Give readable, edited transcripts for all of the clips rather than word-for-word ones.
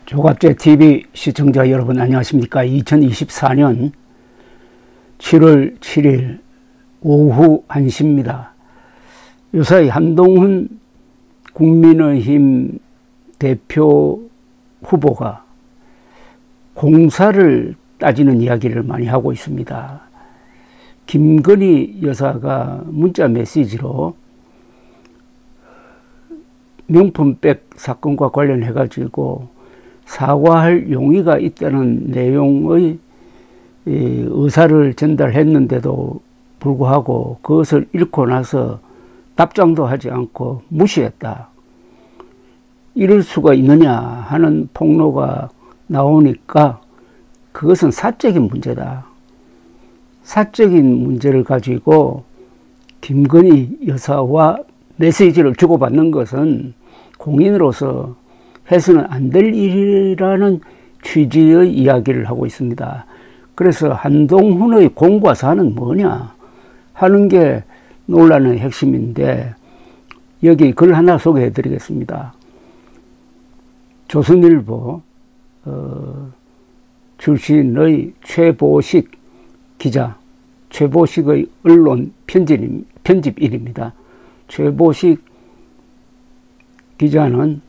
조갑제TV 시청자 여러분 안녕하십니까. 2024년 7월 7일 오후 1시입니다. 요사이 한동훈 국민의힘 대표 후보가 공사를 따지는 이야기를 많이 하고 있습니다. 김건희 여사가 문자 메시지로 명품백 사건과 관련해 가지고 사과할 용의가 있다는 내용의 의사를 전달했는데도 불구하고 그것을 읽고 나서 답장도 하지 않고 무시했다. 이럴 수가 있느냐 하는 폭로가 나오니까 그것은 사적인 문제다. 사적인 문제를 가지고 김건희 여사와 메시지를 주고받는 것은 공인으로서 해서는 안 될 일이라는 취지의 이야기를 하고 있습니다. 그래서 한동훈의 공과사는 뭐냐 하는 게 논란의 핵심인데, 여기 글 하나 소개해 드리겠습니다. 조선일보 출신의 최보식 기자, 최보식의 언론 편집인입니다. 최보식 기자는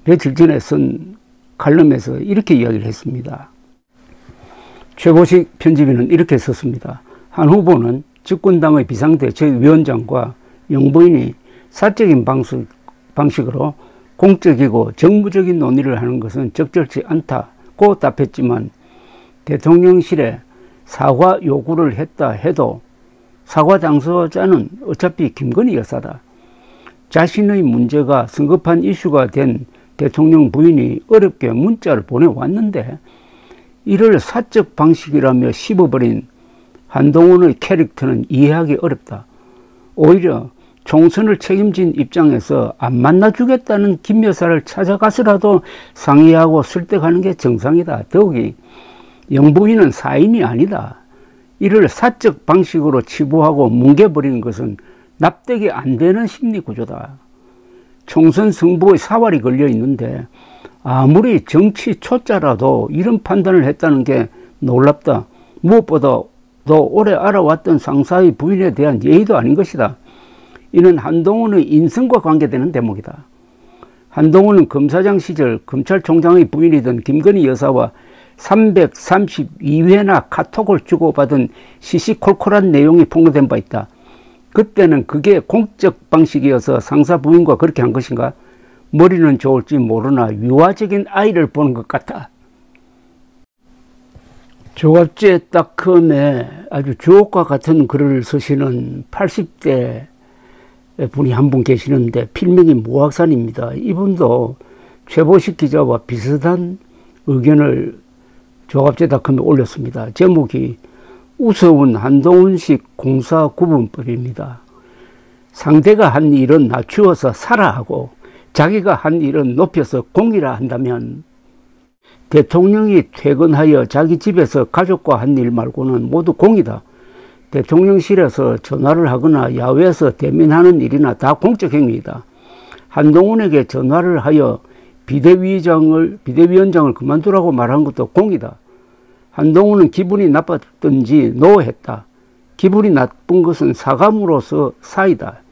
며칠 전에 쓴 칼럼에서 이렇게 이야기를 했습니다. 최보식 편집인은 이렇게 썼습니다. 한 후보는 집권당의 비상대책위원장과 영부인이 사적인 방식으로 공적이고 정무적인 논의를 하는 것은 적절치 않다고 답했지만, 대통령실에 사과 요구를 했다 해도 사과 당사자는 어차피 김건희 여사다. 자신의 문제가 성급한 이슈가 된 대통령 부인이 어렵게 문자를 보내왔는데 이를 사적 방식이라며 씹어버린 한동훈의 캐릭터는 이해하기 어렵다. 오히려 총선을 책임진 입장에서 안 만나주겠다는 김 여사를 찾아가서라도 상의하고 설득하는 게 정상이다. 더욱이 영부인은 사인이 아니다. 이를 사적 방식으로 치부하고 뭉개버리는 것은 납득이 안 되는 심리 구조다. 총선 승부의 사활이 걸려 있는데 아무리 정치 초짜라도 이런 판단을 했다는 게 놀랍다. 무엇보다 더 오래 알아왔던 상사의 부인에 대한 예의도 아닌 것이다. 이는 한동훈의 인성과 관계되는 대목이다. 한동훈은 검사장 시절 검찰총장의 부인이던 김건희 여사와 332회나 카톡을 주고받은 시시콜콜한 내용이 폭로된 바 있다. 그때는 그게 공적 방식이어서 상사 부인과 그렇게 한 것인가? 머리는 좋을지 모르나 유아적인 아이를 보는 것 같다. 조갑제닷컴에 아주 주옥과 같은 글을 쓰시는 80대 분이 한 분 계시는데 필명이 모학산입니다. 이분도 최보식 기자와 비슷한 의견을 조갑제닷컴에 올렸습니다. 제목이 우스운 한동훈식 공사구분법입니다. 상대가 한 일은 낮추어서 사라 하고 자기가 한 일은 높여서 공이라 한다면, 대통령이 퇴근하여 자기 집에서 가족과 한 일 말고는 모두 공이다. 대통령실에서 전화를 하거나 야외에서 대면하는 일이나 다 공적 행위이다. 한동훈에게 전화를 하여 비대위원장을 그만두라고 말한 것도 공이다. 한동훈은 기분이 나빴든지 노했다. 기분이 나쁜 것은 사감으로서 사이다.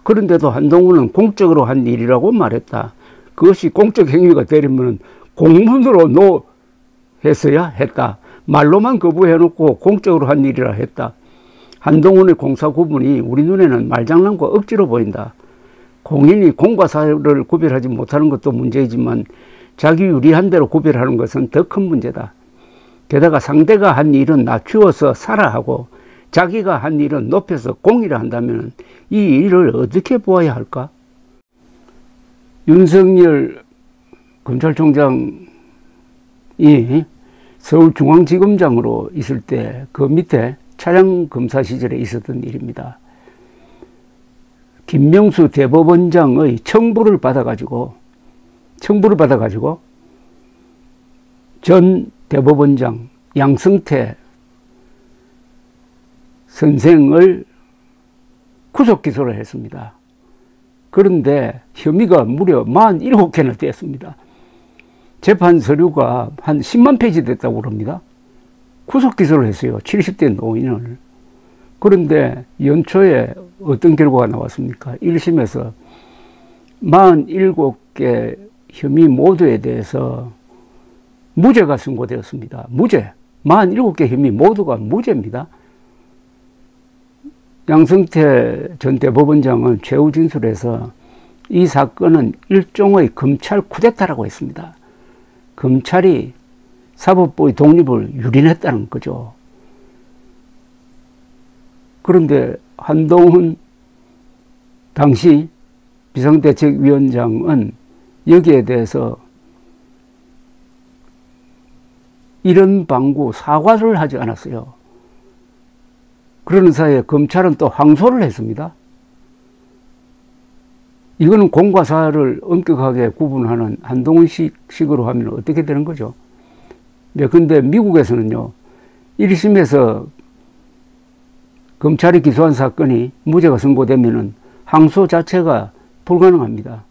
그런데도 한동훈은 공적으로 한 일이라고 말했다. 그것이 공적 행위가 되려면 공문으로 노했어야 했다. 말로만 거부해놓고 공적으로 한 일이라 했다. 한동훈의 공사 구분이 우리 눈에는 말장난과 억지로 보인다. 공인이 공과 사를 구별하지 못하는 것도 문제이지만 자기 유리한 대로 구별하는 것은 더 큰 문제다. 게다가 상대가 한 일은 낮추어서 사라 하고 자기가 한 일은 높여서 공이라 한다면 이 일을 어떻게 보아야 할까? 윤석열 검찰총장이 서울중앙지검장으로 있을 때 그 밑에 차장검사 시절에 있었던 일입니다. 김명수 대법원장의 청부를 받아가지고 전 대법원장 양승태 선생을 구속 기소를 했습니다. 그런데 혐의가 무려 47개나 되었습니다. 재판 서류가 한 10만 페이지 됐다고 그럽니다. 구속 기소를 했어요. 70대 노인을. 그런데 연초에 어떤 결과가 나왔습니까? 1심에서 47개 혐의 모두에 대해서 무죄가 선고되었습니다. 무죄. 47개 혐의 모두가 무죄입니다. 양승태 전 대법원장은 최후 진술에서 이 사건은 일종의 검찰 쿠데타라고 했습니다. 검찰이 사법부의 독립을 유린했다는 거죠. 그런데 한동훈 당시 비상대책위원장은 여기에 대해서 이런 방구 사과를 하지 않았어요. 그러는 사이에 검찰은 또 항소를 했습니다. 이거는 공과 사를 엄격하게 구분하는 한동훈식으로 하면 어떻게 되는 거죠? 네, 근데 미국에서는요, 1심에서 검찰이 기소한 사건이 무죄가 선고되면은 항소 자체가 불가능합니다.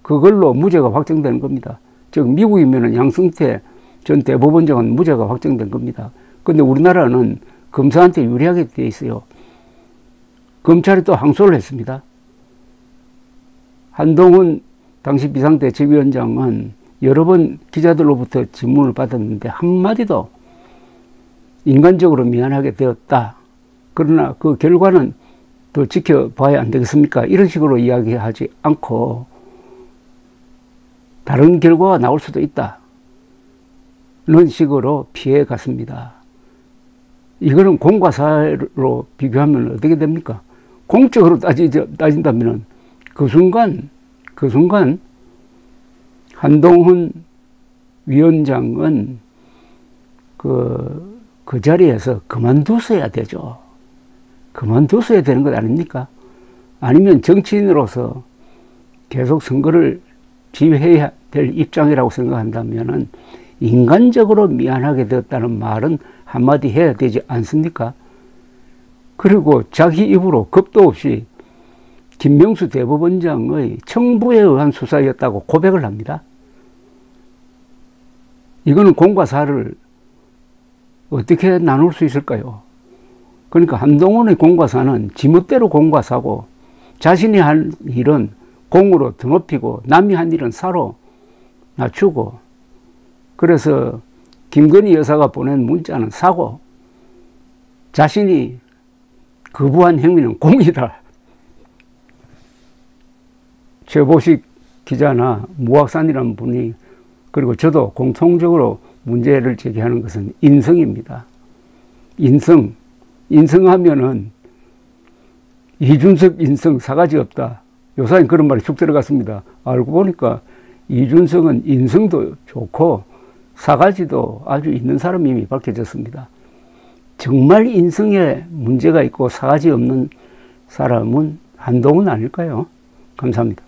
그걸로 무죄가 확정되는 겁니다. 즉, 미국이면은 양승태 전 대법원장은 무죄가 확정된 겁니다. 근데 우리나라는 검사한테 유리하게 되어 있어요. 검찰이 또 항소를 했습니다. 한동훈 당시 비상대책위원장은 여러 번 기자들로부터 질문을 받았는데 한마디도 인간적으로 미안하게 되었다. 그러나 그 결과는 더 지켜봐야 안 되겠습니까? 이런 식으로 이야기하지 않고 다른 결과가 나올 수도 있다. 이런 식으로 피해 갔습니다. 이거는 공과 사로 비교하면 어떻게 됩니까? 공적으로 따진다면 그 순간 한동훈 위원장은 그 자리에서 그만뒀어야 되죠. 그만뒀어야 되는 것 아닙니까? 아니면 정치인으로서 계속 선거를 지휘해야 될 입장이라고 생각한다면 인간적으로 미안하게 되었다는 말은 한마디 해야 되지 않습니까? 그리고 자기 입으로 겁도 없이 김명수 대법원장의 청부에 의한 수사였다고 고백을 합니다. 이거는 공과 사를 어떻게 나눌 수 있을까요? 그러니까 한동훈의 공과 사는 지멋대로 공과 사고 자신이 한 일은 공으로 드높이고 남이 한 일은 사로 낮추고 그래서 김건희 여사가 보낸 문자는 사고 자신이 거부한 행위는 공이다. 최보식 기자나 무학산이라는 분이 그리고 저도 공통적으로 문제를 제기하는 것은 인성입니다. 인성하면은 이준석 인성 사가지 없다. 요사님 그런 말이 쭉 들어갔습니다. 알고 보니까 이준석은 인성도 좋고 사가지도 아주 있는 사람임이 밝혀졌습니다. 정말 인성에 문제가 있고 사가지 없는 사람은 한동훈 아닐까요? 감사합니다.